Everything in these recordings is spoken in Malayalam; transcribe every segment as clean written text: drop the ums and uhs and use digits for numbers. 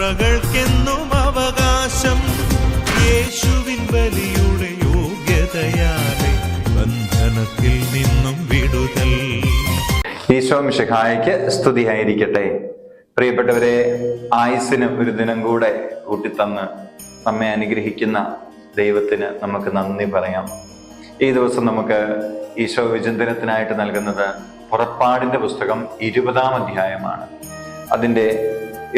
തലമുറകൾക്കെന്നും അവകാശം. യേശുവിൻ ബലിയുടെ യോഗ്യതയാലെ ബന്ധനത്തിൽ നിന്നും വിടുതൽ. ഈശോ മിശിഹായ്ക്ക് സ്തുതിയായിരിക്കട്ടെ. പ്രിയപ്പെട്ടവരെ, ആയുസ്സിന് ഒരു ദിനം കൂടെ കൂട്ടിത്തന്ന് നമ്മെ അനുഗ്രഹിക്കുന്ന ദൈവത്തിന് നമുക്ക് നന്ദി പറയാം. ഈ ദിവസം നമുക്ക് ഈശോ വിചിന്തനത്തിനായിട്ട് നൽകുന്നത് പുറപ്പാടിന്റെ പുസ്തകം 20-ാം അധ്യായമാണ്. അതിൻ്റെ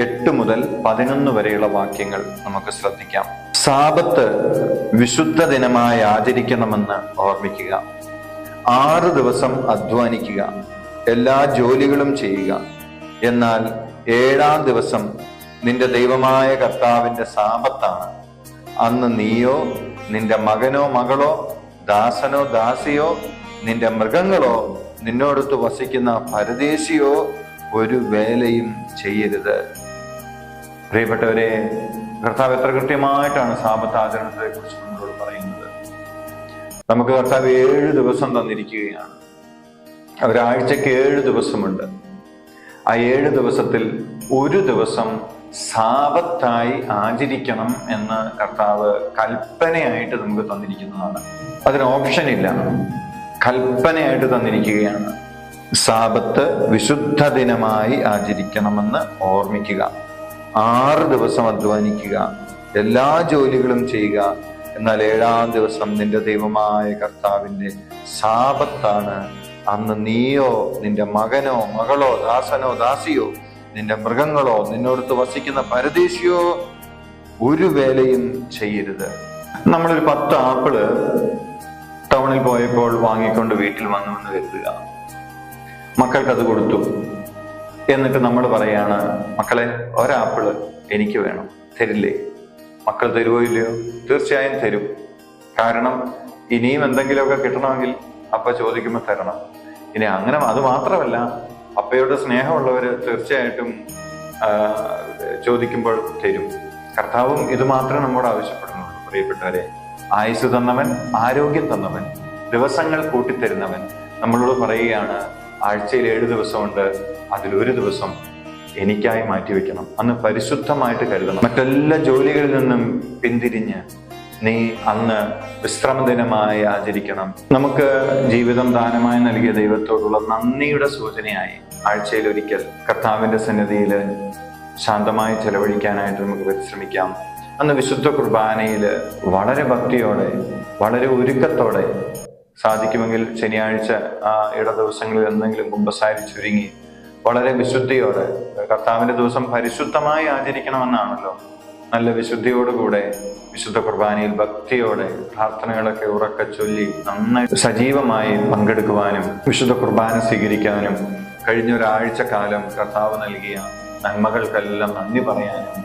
8 മുതൽ 11 വരെയുള്ള വാക്യങ്ങൾ നമുക്ക് ശ്രദ്ധിക്കാം. സാബത്ത് വിശുദ്ധ ദിനമായി ആചരിക്കണമെന്ന് ഓർമ്മിക്കുക. 6 ദിവസം അധ്വാനിക്കുക, എല്ലാ ജോലികളും ചെയ്യുക. എന്നാൽ 7-ാം ദിവസം നിന്റെ ദൈവമായ കർത്താവിന്റെ സാബത്താണ്. അന്ന് നീയോ നിന്റെ മകനോ മകളോ ദാസനോ ദാസിയോ നിന്റെ മൃഗങ്ങളോ നിന്നോടൊത്ത് വസിക്കുന്ന പരദേശിയോ ഒരു വേലയും ചെയ്യരുത്. പ്രിയപ്പെട്ടവരെ, കർത്താവ് എത്ര കൃത്യമായിട്ടാണ് സാബത്ത് ആചരണത്തെ കുറിച്ച് നമ്മളോട് പറയുന്നത്. നമുക്ക് കർത്താവ് 7 ദിവസം തന്നിരിക്കുകയാണ്. ഒരാഴ്ചക്ക് 7 ദിവസമുണ്ട്. ആ 7 ദിവസത്തിൽ ഒരു ദിവസം സാബത്തായി ആചരിക്കണം എന്ന് കർത്താവ് കൽപ്പനയായിട്ട് നമുക്ക് തന്നിരിക്കുന്നതാണ്. അതിന് ഓപ്ഷൻ ഇല്ല, കൽപ്പനയായിട്ട് തന്നിരിക്കുകയാണ്. സാബത്ത് വിശുദ്ധ ദിനമായി ആചരിക്കണമെന്ന് ഓർമ്മിക്കുക. 6 ദിവസം അധ്വാനിക്കുക, എല്ലാ ജോലികളും ചെയ്യുക. എന്നാൽ 7-ാം ദിവസം നിന്റെ ദൈവമായ കർത്താവിന്റെ സാബത്താണ്. അന്ന് നീയോ നിന്റെ മകനോ മകളോ ദാസനോ ദാസിയോ നിന്റെ മൃഗങ്ങളോ നിന്നോടത്ത് വസിക്കുന്ന പരദേശിയോ ഒരു വേലയും ചെയ്യരുത്. നമ്മളൊരു 10 ആപ്പിള് ടൗണിൽ പോയപ്പോൾ വാങ്ങിക്കൊണ്ട് വീട്ടിൽ വന്നു എന്ന് കരുതുക. മക്കൾക്കത് കൊടുത്തു. എന്നിട്ട് നമ്മൾ പറയാണ്, മക്കളെ ഒരാപ്പിള് എനിക്ക് വേണം, തരില്ലേ? മക്കൾ തരുവോ ഇല്ലയോ? തീർച്ചയായും തരും. കാരണം ഇനിയും എന്തെങ്കിലുമൊക്കെ കിട്ടണമെങ്കിൽ അപ്പ ചോദിക്കുമ്പോൾ തരണം. ഇനി അങ്ങനെ അത് മാത്രമല്ല, അപ്പയോട് സ്നേഹമുള്ളവര് തീർച്ചയായിട്ടും ചോദിക്കുമ്പോൾ തരും. കർത്താവും ഇത് മാത്രമേ നമ്മോട് ആവശ്യപ്പെടുന്നുള്ളൂ. പ്രിയപ്പെട്ടവരെ, ആയുസ് തന്നവൻ, ആരോഗ്യം തന്നവൻ, ദിവസങ്ങൾ കൂട്ടിത്തരുന്നവൻ നമ്മളോട് പറയുകയാണ്, ആഴ്ചയിൽ 7 ദിവസമുണ്ട്, അതിലൊരു ദിവസം എനിക്കായി മാറ്റിവെക്കണം. അന്ന് പരിശുദ്ധമായിട്ട് കരുതണം. മറ്റെല്ലാ ജോലികളിൽ നിന്നും പിന്തിരിഞ്ഞ് നീ അന്ന് വിശ്രമ ദിനമായി ആചരിക്കണം. നമുക്ക് ജീവിതം ദാനമായി നൽകിയ ദൈവത്തോടുള്ള നന്ദിയുടെ സൂചനയായി ആഴ്ചയിൽ ഒരിക്കൽ കർത്താവിന്റെ സന്നിധിയിൽ ശാന്തമായി ചെലവഴിക്കാനായിട്ട് നമുക്ക് പരിശ്രമിക്കാം. അന്ന് വിശുദ്ധ കുർബാനയിൽ വളരെ ഭക്തിയോടെ, വളരെ ഒരുക്കത്തോടെ, സാധിക്കുമെങ്കിൽ ശനിയാഴ്ച ആ ഇട ദിവസങ്ങളിൽ എന്തെങ്കിലും കുമ്പസാരി ചുരുങ്ങി വളരെ വിശുദ്ധിയോടെ, കർത്താവിന്റെ ദിവസം പരിശുദ്ധമായി ആചരിക്കണമെന്നാണല്ലോ, നല്ല വിശുദ്ധിയോടുകൂടെ വിശുദ്ധ കുർബാനയിൽ ഭക്തിയോടെ പ്രാർത്ഥനകളൊക്കെ ഉറക്കെ ചൊല്ലി നന്നായി സജീവമായി പങ്കെടുക്കുവാനും വിശുദ്ധ കുർബാന സ്വീകരിക്കാനും കഴിഞ്ഞ ഒരാഴ്ച കാലം കർത്താവ് നൽകിയ നന്മകൾക്കെല്ലാം നന്ദി പറയാനും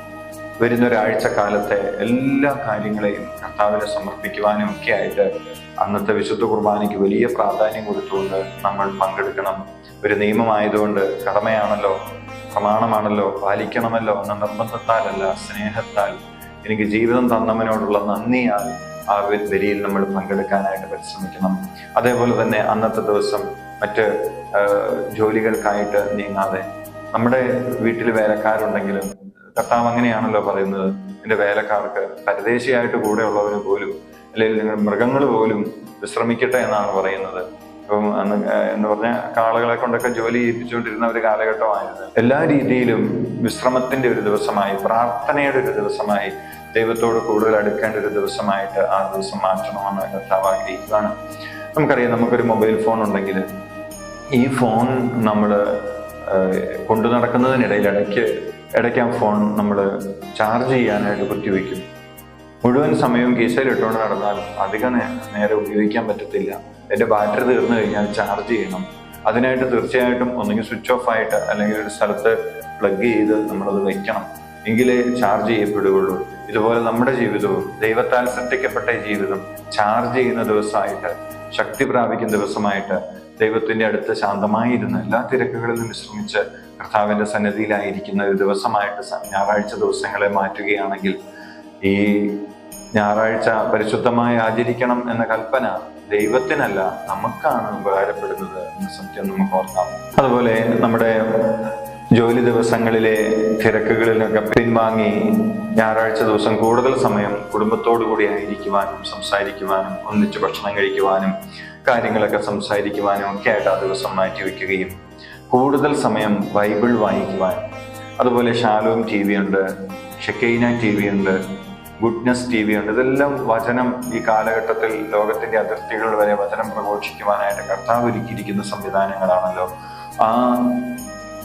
വരുന്നൊരാഴ്ച കാലത്തെ എല്ലാ കാര്യങ്ങളെയും കർത്താവിനെ സമർപ്പിക്കുവാനും ഒക്കെ ആയിട്ട് അന്നത്തെ വിശുദ്ധ കുർബാനയ്ക്ക് വലിയ പ്രാധാന്യം കൊടുത്തുകൊണ്ട് നമ്മൾ പങ്കെടുക്കണം. ഒരു നിയമമായതുകൊണ്ട്, കടമയാണല്ലോ, പ്രമാണമാണല്ലോ, പാലിക്കണമല്ലോ എന്ന നിർബന്ധത്താലല്ല, സ്നേഹത്താൽ, എനിക്ക് ജീവിതം തന്നവനോടുള്ള നന്ദിയാൽ ആ ബലിയിൽ നമ്മൾ പങ്കെടുക്കാനായിട്ട് പരിശ്രമിക്കണം. അതേപോലെ തന്നെ അന്നത്തെ ദിവസം മറ്റ് ജോലികൾക്കായിട്ട് നീങ്ങാതെ, നമ്മുടെ വീട്ടിൽ വേലക്കാരുണ്ടെങ്കിലും കർത്താവ് അങ്ങനെയാണല്ലോ പറയുന്നത്, എൻ്റെ വേലക്കാർക്ക്, പരദേശിയായിട്ട് കൂടെ ഉള്ളവന് പോലും, അല്ലെങ്കിൽ നിങ്ങൾ മൃഗങ്ങൾ പോലും വിശ്രമിക്കട്ടെ എന്നാണ് പറയുന്നത്. അപ്പം എന്ന് പറഞ്ഞാൽ കാളകളെ കൊണ്ടൊക്കെ ജോലി ചെയ്യിപ്പിച്ചുകൊണ്ടിരുന്ന ഒരു കാലഘട്ടമായിരുന്നു. എല്ലാ രീതിയിലും വിശ്രമത്തിന്റെ ഒരു ദിവസമായി, പ്രാർത്ഥനയുടെ ഒരു ദിവസമായി, ദൈവത്തോട് കൂടുതൽ അടുക്കേണ്ട ഒരു ദിവസമായിട്ട് ആ ദിവസം മാറ്റണമെന്ന് കർത്താവ് ആഗ്രഹിക്കുകയാണ്. നമുക്കറിയാം, നമുക്കൊരു മൊബൈൽ ഫോൺ ഉണ്ടെങ്കിൽ ഈ ഫോൺ നമ്മൾ കൊണ്ടു നടക്കുന്നതിനിടയിൽ ഇടയ്ക്ക് ആ ഫോൺ നമ്മൾ ചാർജ് ചെയ്യാനായിട്ട് കുത്തിവെക്കും. മുഴുവൻ സമയവും കീശയിലിട്ടുകൊണ്ട് നടന്നാൽ അധികം നേരം ഉപയോഗിക്കാൻ പറ്റത്തില്ല. എൻ്റെ ബാറ്ററി തീർന്നു കഴിഞ്ഞാൽ ചാർജ് ചെയ്യണം. അതിനായിട്ട് തീർച്ചയായിട്ടും ഒന്നുകിൽ സ്വിച്ച് ഓഫ് ആയിട്ട് അല്ലെങ്കിൽ ഒരു സ്ഥലത്ത് പ്ലഗ് ചെയ്ത് നമ്മളത് വെക്കണം, എങ്കിലേ ചാർജ് ചെയ്യപ്പെടുകയുള്ളൂ. ഇതുപോലെ നമ്മുടെ ജീവിതവും, ദൈവത്താൽ സൃഷ്ടിക്കപ്പെട്ട ജീവിതം ചാർജ് ചെയ്യുന്ന ദിവസമായിട്ട്, ശക്തി പ്രാപിക്കുന്ന ദിവസമായിട്ട്, ദൈവത്തിന്റെ അടുത്ത് ശാന്തമായിരുന്ന് എല്ലാ തിരക്കുകളിലും വിശ്രമിച്ച് കർത്താവിന്റെ സന്നിധിയിലായിരിക്കുന്ന ഒരു ദിവസമായിട്ട് ഞായറാഴ്ച ദിവസങ്ങളെ മാറ്റുകയാണെങ്കിൽ, ഈ ഞായറാഴ്ച പരിശുദ്ധമായി ആചരിക്കണം എന്ന കൽപ്പന ദൈവത്തിനല്ല, നമുക്കാണ് ഉപകാരപ്പെടുന്നത് എന്ന സത്യം നമുക്ക് ഓർക്കാം. അതുപോലെ നമ്മുടെ ജോലി ദിവസങ്ങളിലെ തിരക്കുകളിൽ നിന്നൊക്കെ പിൻവാങ്ങി ഞായറാഴ്ച ദിവസം കൂടുതൽ സമയം കുടുംബത്തോടു കൂടി ആയിരിക്കുവാനും സംസാരിക്കുവാനും ഒന്നിച്ച് ഭക്ഷണം കഴിക്കുവാനും കാര്യങ്ങളൊക്കെ സംസാരിക്കുവാനും ഒക്കെ ആയിട്ട് ആ ദിവസം മാറ്റിവെക്കുകയും കൂടുതൽ സമയം ബൈബിൾ വായിക്കുവാൻ, അതുപോലെ ഷാലോം TV ഉണ്ട്, ഷെക്കൈന TV ഉണ്ട്, ഗുഡ്നസ് TV ഉണ്ട്. ഇതെല്ലാം വചനം ഈ കാലഘട്ടത്തിൽ ലോകത്തിന്റെ അതിർത്തികൾ വരെ വചനം പ്രഘോഷിക്കുവാനായിട്ട് കർത്താവ് ഒരുക്കിയിരിക്കുന്ന സംവിധാനങ്ങളാണല്ലോ. ആ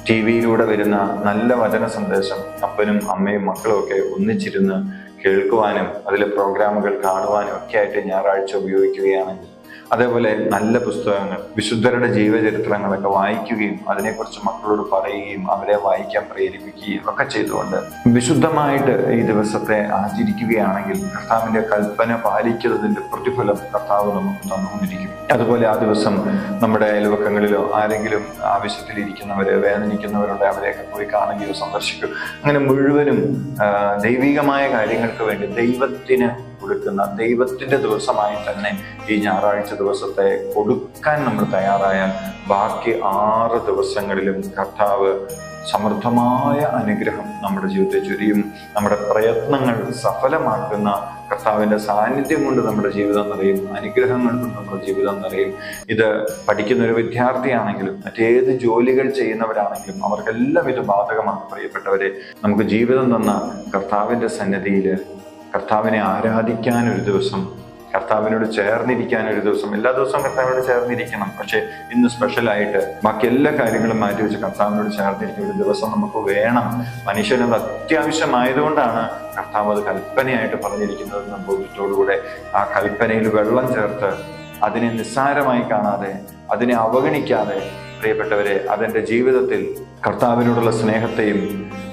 TV-യിലൂടെ വരുന്ന നല്ല വചന സന്ദേശം അപ്പനും അമ്മയും മക്കളും ഒക്കെ ഒന്നിച്ചിരുന്ന് കേൾക്കുവാനും അതിലെ പ്രോഗ്രാമുകൾ കാണുവാനും ഒക്കെ ആയിട്ട് ഞായറാഴ്ച ഉപയോഗിക്കുകയാണെങ്കിൽ, അതേപോലെ നല്ല പുസ്തകങ്ങൾ, വിശുദ്ധരുടെ ജീവചരിത്രങ്ങളൊക്കെ വായിക്കുകയും അതിനെക്കുറിച്ച് മക്കളോട് പറയുകയും അവരെ വായിക്കാൻ പ്രേരിപ്പിക്കുകയും ഒക്കെ ചെയ്തുകൊണ്ട് വിശുദ്ധമായിട്ട് ഈ ദിവസത്തെ ആചരിക്കുകയാണെങ്കിൽ കർത്താവിന്റെ കൽപ്പന പാലിക്കുന്നതിന്റെ പ്രതിഫലം കർത്താവ് നമുക്ക് തന്നുകൊണ്ടിരിക്കും. അതുപോലെ ആ ദിവസം നമ്മുടെ അയൽവക്കങ്ങളിലോ ആരെങ്കിലും ആവശ്യത്തിലിരിക്കുന്നവരെ, വേദനിക്കുന്നവരുണ്ട്, അവരെയൊക്കെ പോയി കാണുകയോ സന്ദർശിക്കുകയോ, അങ്ങനെ മുഴുവനും ദൈവികമായ കാര്യങ്ങൾക്ക് വേണ്ടി ദൈവത്തിന് കൊടുക്കുന്ന, ദൈവത്തിന്റെ ദിവസമായി തന്നെ ഈ ഞായറാഴ്ച ദിവസത്തെ കൊടുക്കാൻ നമ്മൾ തയ്യാറായാൽ ബാക്കി 6 ദിവസങ്ങളിലും കർത്താവ് സമൃദ്ധമായ അനുഗ്രഹം നമ്മുടെ ജീവിതത്തെ ചൊരിയും. നമ്മുടെ പ്രയത്നങ്ങൾ സഫലമാക്കുന്ന കർത്താവിന്റെ സാന്നിധ്യം കൊണ്ട് നമ്മുടെ ജീവിതം നിറയും, അനുഗ്രഹങ്ങൾ കൊണ്ട് നമ്മുടെ ജീവിതം നിറയും. ഇത് പഠിക്കുന്ന ഒരു വിദ്യാർത്ഥിയാണെങ്കിലും മറ്റേത് ജോലികൾ ചെയ്യുന്നവരാണെങ്കിലും അവർക്കെല്ലാം ഇത് ബാധകമാണ്. പ്രിയപ്പെട്ടവരെ, നമുക്ക് ജീവിതം തന്ന കർത്താവിന്റെ സന്നിധിയിൽ കർത്താവിനെ ആരാധിക്കാൻ ഒരു ദിവസം, കർത്താവിനോട് ചേർന്നിരിക്കാൻ ഒരു ദിവസം, എല്ലാ ദിവസവും കർത്താവിനോട് ചേർന്നിരിക്കണം, പക്ഷെ ഇന്ന് സ്പെഷ്യലായിട്ട് ബാക്കി എല്ലാ കാര്യങ്ങളും മാറ്റിവെച്ച് കർത്താവിനോട് ചേർന്നിരിക്കുന്ന ഒരു ദിവസം നമുക്ക് വേണം. മനുഷ്യനത് അത്യാവശ്യമായതുകൊണ്ടാണ് കർത്താവ് അത് കൽപ്പനയായിട്ട് പറഞ്ഞിരിക്കുന്നതെന്ന ബോധ്യത്തോടുകൂടെ ആ കൽപ്പനയിൽ വെള്ളം ചേർത്ത് അതിനെ നിസ്സാരമായി കാണാതെ, അതിനെ അവഗണിക്കാതെ, പ്രിയപ്പെട്ടവരെ, അതെന്റെ ജീവിതത്തിൽ കർത്താവിനോടുള്ള സ്നേഹത്തെയും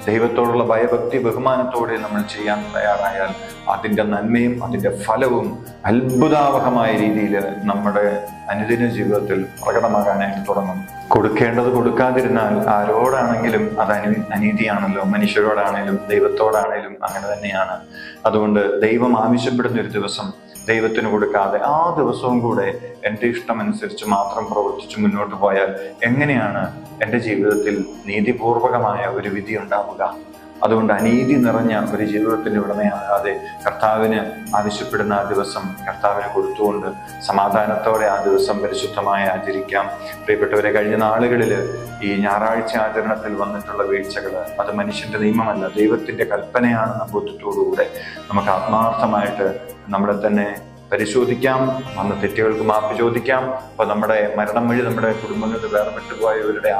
ദൈവത്തോടുള്ള ഭയഭക്തി ബഹുമാനത്തോടെ നമ്മൾ ചെയ്യാൻ തയ്യാറായാൽ അതിൻ്റെ നന്മയും അതിൻ്റെ ഫലവും അത്ഭുതാവഹമായ രീതിയിൽ നമ്മുടെ അനുദിന ജീവിതത്തിൽ പ്രകടമാകാനായിട്ട് തുടങ്ങും. കൊടുക്കേണ്ടത് കൊടുക്കാതിരുന്നാൽ ആരോടാണെങ്കിലും അത് അനീതിയാണല്ലോ. മനുഷ്യരോടാണേലും ദൈവത്തോടാണേലും അങ്ങനെ തന്നെയാണ്. അതുകൊണ്ട് ദൈവം ആവശ്യപ്പെടുന്ന ഒരു ദിവസം ദൈവത്തിന് കൊടുക്കാതെ ആ ദിവസവും കൂടെ എൻ്റെ ഇഷ്ടമനുസരിച്ച് മാത്രം പ്രവർത്തിച്ച് മുന്നോട്ട് പോയാൽ എങ്ങനെയാണ് എൻ്റെ ജീവിതത്തിൽ നീതിപൂർവകമായ ഒരു വിധി ഉണ്ടാവുക? അതുകൊണ്ട് അനീതി നിറഞ്ഞ ഒരു ജീവിതത്തിന് ഉടമയാകാതെ കർത്താവിന് ആവശ്യപ്പെടുന്ന ആ ദിവസം കർത്താവിന് കൊടുത്തുകൊണ്ട് സമാധാനത്തോടെ ആ ദിവസം പരിശുദ്ധമായി ആചരിക്കാം. പ്രിയപ്പെട്ടവരെ, കഴിഞ്ഞ നാളുകളിൽ ഈ ഞായറാഴ്ച ആചരണത്തിൽ വന്നിട്ടുള്ള വീഴ്ചകൾ അത് മനുഷ്യന്റെ നിയമമല്ല, ദൈവത്തിന്റെ കൽപ്പനയാണെന്ന ബോധ്യത്തോടുകൂടെ നമുക്ക് ആത്മാർത്ഥമായിട്ട് നമ്മളെ തന്നെ പരിശോധിക്കാം, വന്ന തെറ്റുകൾക്ക് മാപ്പ് ചോദിക്കാം. അപ്പൊ നമ്മുടെ മരണം വഴി നമ്മുടെ കുടുംബങ്ങളിൽ വേർപെട്ടു പോയവരുടെ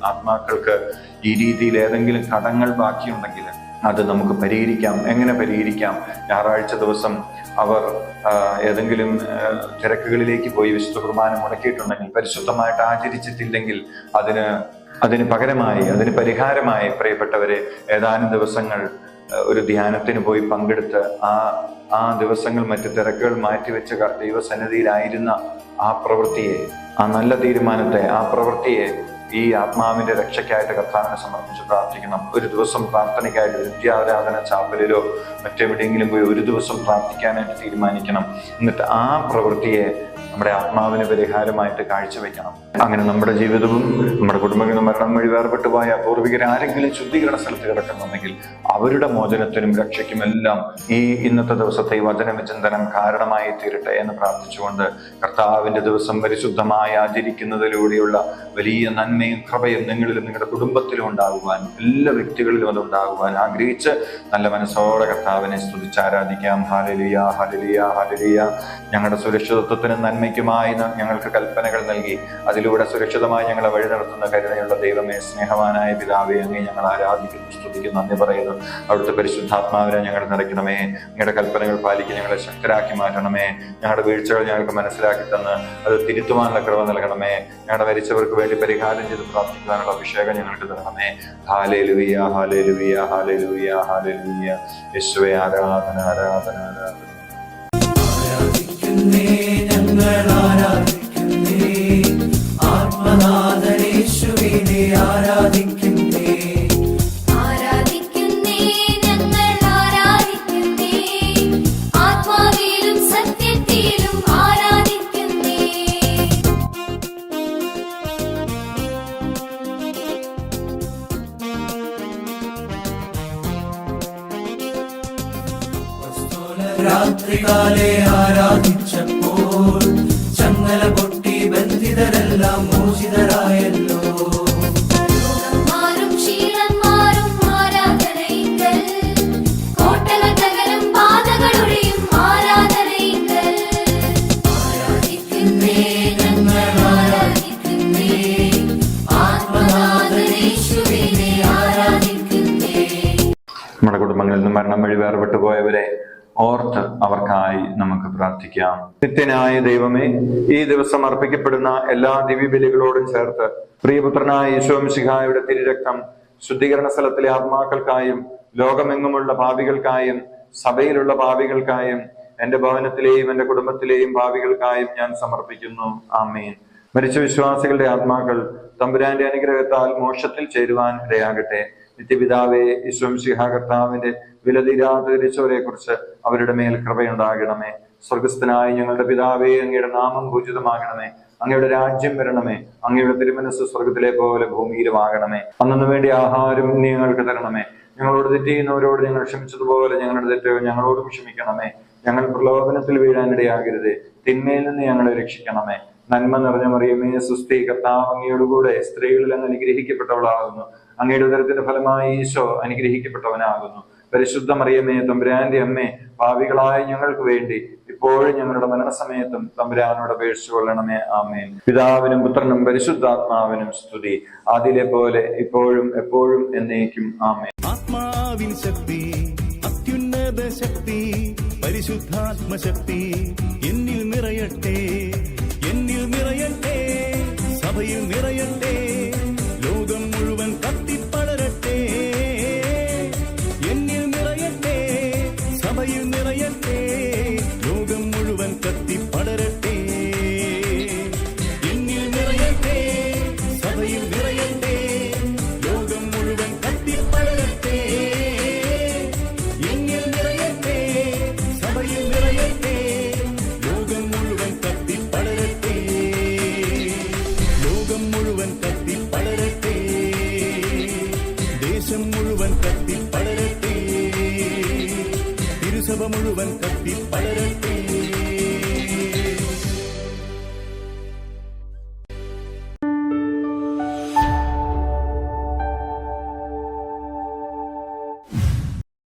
ആത്മാക്കൾക്ക് ഈ രീതിയിൽ ഏതെങ്കിലും കടങ്ങൾ ബാക്കിയുണ്ടെങ്കിൽ അത് നമുക്ക് പരിഹരിക്കാം. എങ്ങനെ പരിഹരിക്കാം? ഞായറാഴ്ച ദിവസം അവർ ഏതെങ്കിലും തിരക്കുകളിലേക്ക് പോയി വിശുദ്ധ കുർബാന മുടക്കിയിട്ടുണ്ടെങ്കിൽ, പരിശുദ്ധമായിട്ട് ആചരിച്ചിട്ടില്ലെങ്കിൽ അതിന് പകരമായി, അതിന് പരിഹാരമായി പ്രിയപ്പെട്ടവരെ, ഏതാനും ദിവസങ്ങൾ ഒരു ധ്യാനത്തിന് പോയി പങ്കെടുത്ത് ആ ദിവസങ്ങൾ മറ്റു തിരക്കുകൾ മാറ്റിവെച്ച ദൈവസന്നിധിയിലായിരുന്ന ആ പ്രവൃത്തിയെ, ആ നല്ല തീരുമാനത്തെ, ആ പ്രവൃത്തിയെ ഈ ആത്മാവിന്റെ രക്ഷയ്ക്കായിട്ട് കർത്താവിനെ സമർപ്പിച്ച് പ്രാർത്ഥിക്കണം. ഒരു ദിവസം പ്രാർത്ഥനയ്ക്കായിട്ട് വിദ്യാരാധന ചാപ്പലിലോ മറ്റെവിടെയെങ്കിലും പോയി ഒരു ദിവസം പ്രാർത്ഥിക്കാനായിട്ട് തീരുമാനിക്കണം. എന്നിട്ട് ആ പ്രവൃത്തിയെ നമ്മുടെ ആത്മാവിന് പരിഹാരമായിട്ട് കാഴ്ചവെക്കണം. അങ്ങനെ നമ്മുടെ ജീവിതവും നമ്മുടെ കുടുംബങ്ങളും മരണം വഴി വേർപെട്ടു പോയ പൂർവികർ ആരെങ്കിലും ശുദ്ധീകരണ സ്ഥലത്ത് കിടക്കുന്നുണ്ടെങ്കിൽ അവരുടെ മോചനത്തിനും രക്ഷയ്ക്കുമെല്ലാം ഈ ഇന്നത്തെ ദിവസത്തെ ഈ വചനവിചിന്തനം കാരണമായി തീരട്ടെ എന്ന് പ്രാർത്ഥിച്ചുകൊണ്ട് കർത്താവിന്റെ ദിവസം പരിശുദ്ധമായി ആചരിക്കുന്നതിലൂടെയുള്ള വലിയ നന്മയും കൃപയും നിങ്ങളിലും നിങ്ങളുടെ കുടുംബത്തിലും ഉണ്ടാകുവാൻ, എല്ലാ വ്യക്തികളിലും അത് ഉണ്ടാകുവാൻ ആഗ്രഹിച്ച് നല്ല മനസ്സോടെ കർത്താവിനെ സ്തുതിച്ചാരാധിക്കാം. Hallelujah, hallelujah, hallelujah. ഞങ്ങളുടെ സുരക്ഷിതത്വത്തിനും നന്മയ്ക്കുമായി ഞങ്ങൾക്ക് കൽപ്പനകൾ നൽകി അതിലൂടെ സുരക്ഷിതമായി ഞങ്ങളെ വഴി നടത്തുന്ന കരുണയുള്ള ദൈവമേ, സ്നേഹവാനായ പിതാവേ, അങ്ങേ ഞങ്ങൾ ആരാധിക്കുന്നു, സ്തുതിക്കുന്നു, നന്ദി പറയുന്നു. അവിടുത്തെ പരിശുദ്ധാത്മാവിനെ ഞങ്ങൾ നിറയ്ക്കണമേ. ഞങ്ങളുടെ കൽപ്പനകൾ പാലിക്കാൻ ഞങ്ങളെ ശക്തരാക്കി മാറ്റണമേ. ഞങ്ങളുടെ വീഴ്ചകൾ ഞങ്ങൾക്ക് മനസ്സിലാക്കി തന്ന് അത് തിരുത്തുവാനുള്ള കൃപ നൽകണമേ. ഞങ്ങളുടെ മരിച്ചവർക്ക് വേണ്ടി പരിഹാരം ചെയ്ത് പ്രാർത്ഥിക്കുവാനുള്ള അഭിഷേകം ഞങ്ങൾക്ക് തരണമേ. Hallelujah, hallelujah, hallelujah, hallelujah. യേശുവേ, ആരാധന, ആരാധന, ആരാധന. ആത്മനാഥനേശുവിനെ ആരാധിക്കുന്നേ, ആരാധിക്കുന്നേ, ഞങ്ങൾ ആരാധിക്കുന്നേ, ആത്മാവിലും സത്യത്തിലും ആരാധിക്കുന്നേ. രാത്രികാലെ ആരാധിച്ചപ്പോൾ ചങ്ങല പൊട്ടി ബന്ധിതരെല്ലാം മോചിതരായല്ലോ. മാറും ക്ഷീണം മാറും ആരാധനയിങ്കൽ, കോട്ടകൾ തകരും പാതകളുടെയും ആരാധനയിങ്കൽ. ആരാധിക്കുന്നേ ഞങ്ങൾ ആരാധിക്കുന്നേ, ആത്മനാഥനേശുവിനെ ആരാധിക്കുന്നേ. നമ്മുടെ കുടുംബങ്ങളിൽ നിന്ന് മരണം വഴി വേർപെട്ടു പോയവരെ ഓർത്ത് അവർക്കായി നമുക്ക് പ്രാർത്ഥിക്കാം. നിത്യനായ ദൈവമേ, ഈ ദിവസം അർപ്പിക്കപ്പെടുന്ന എല്ലാ ദിവ്യബലികളോടും ചേർത്ത് പ്രിയപുത്രനായ യേശു മിശിഹായുടെ തിരുരക്തം ശുദ്ധീകരണ സ്ഥലത്തിലെ ആത്മാക്കൾക്കായും ലോകമെങ്ങുമുള്ള പാപികൾക്കായും സഭയിലുള്ള പാപികൾക്കായും എന്റെ ഭവനത്തിലെയും എന്റെ കുടുംബത്തിലെയും പാപികൾക്കായും ഞാൻ സമർപ്പിക്കുന്നു. ആമേൻ. മരിച്ച വിശ്വാസികളുടെ ആത്മാക്കൾ തമ്പുരാന്റെ അനുഗ്രഹത്താൽ മോക്ഷത്തിൽ ചേരുവാൻ ഇടയാകട്ടെ. നിത്യപിതാവേ, യേശു മിശിഹാ കർത്താവിന്റെ വിലതീരാത്ത തിരിച്ചവരെ കുറിച്ച് അവരുടെ മേൽ കൃപയുണ്ടാകണമേ. സ്വർഗസ്ഥനായ ഞങ്ങളുടെ പിതാവേ, അങ്ങയുടെ നാമം പൂജിതമാകണമേ. അങ്ങയുടെ രാജ്യം വരണമേ. അങ്ങയുടെ തിരുമനസ് സ്വർഗത്തിലെ പോലെ ഭൂമിയിലുമാകണമേ. അന്നു വേണ്ടി ആഹാരം നീ ഞങ്ങൾക്ക് തരണമേ. ഞങ്ങളോട് തെറ്റ് ചെയ്യുന്നവരോട് ഞങ്ങൾ ക്ഷമിച്ചതുപോലെ ഞങ്ങളുടെ തെറ്റ് ഞങ്ങളോടും ക്ഷമിക്കണമേ. ഞങ്ങൾ പ്രലോഭനത്തിൽ വീഴാനിടയാകരുതേ. തിന്മയിൽ നിന്ന് ഞങ്ങളെ രക്ഷിക്കണമേ. നന്മ നിറഞ്ഞ മറിയമേ, സുസ്ഥി, കർത്താവ് അങ്ങയോടുകൂടെ സ്ത്രീകളിൽ അങ്ങ് അനുഗ്രഹിക്കപ്പെട്ടവളാകുന്നു. അങ്ങയുടെ ഉദരത്തിന്റെ ഫലമായി ഈശോ അനുഗ്രഹിക്കപ്പെട്ടവനാകുന്നു. പരിശുദ്ധ മറിയമേ, തമ്പുരാന്റെ അമ്മേ, പാപികളായ ഞങ്ങൾക്ക് വേണ്ടി ഇപ്പോഴും ഞങ്ങളുടെ മരണസമയത്തും തമ്പുരാനോട് അപേക്ഷിച്ചു കൊള്ളണമേ. ആമേൻ. പിതാവിനും പുത്രനും പരിശുദ്ധാത്മാവിനും സ്തുതി, ആദിയിലെ പോലെ ഇപ്പോഴും എപ്പോഴും എന്നേക്കും. ആമേൻ. ആത്മാവിൻ ശക്തി, അത്യുന്നത ശക്തി, പരിശുദ്ധാത്മശക്തി എന്നിൽ നിറയട്ടെ, എന്നിൽ നിറയട്ടെ, സഭയിൽ നിറയട്ടെ, ലോകം മുഴുവൻ കത്തിപ്പടരട്ടെ. എന്നിൽ നിറയട്ടെ, സഭയിൽ നിറയട്ടെ, ലോകം മുഴുവൻ കത്തിപ്പടരട്ടെ. എന്നിൽ നിറയട്ടെ, സഭയിൽ നിറയട്ടെ, ലോകം മുഴുവൻ കത്തിപ്പടരട്ടെ. എന്നിൽ നിറയട്ടെ, സഭയിൽ നിറയട്ടെ, ലോകം മുഴുവൻ കത്തിപ്പടരട്ടെ. ലോകം മുഴുവൻ കത്തിപ്പടരട്ടെ, ദേശം മുഴുവൻ കത്തിപ്പടരട്ടെ, തിരുസഭ മുഴുവൻ കത്തിപ്പടരട്ടെ.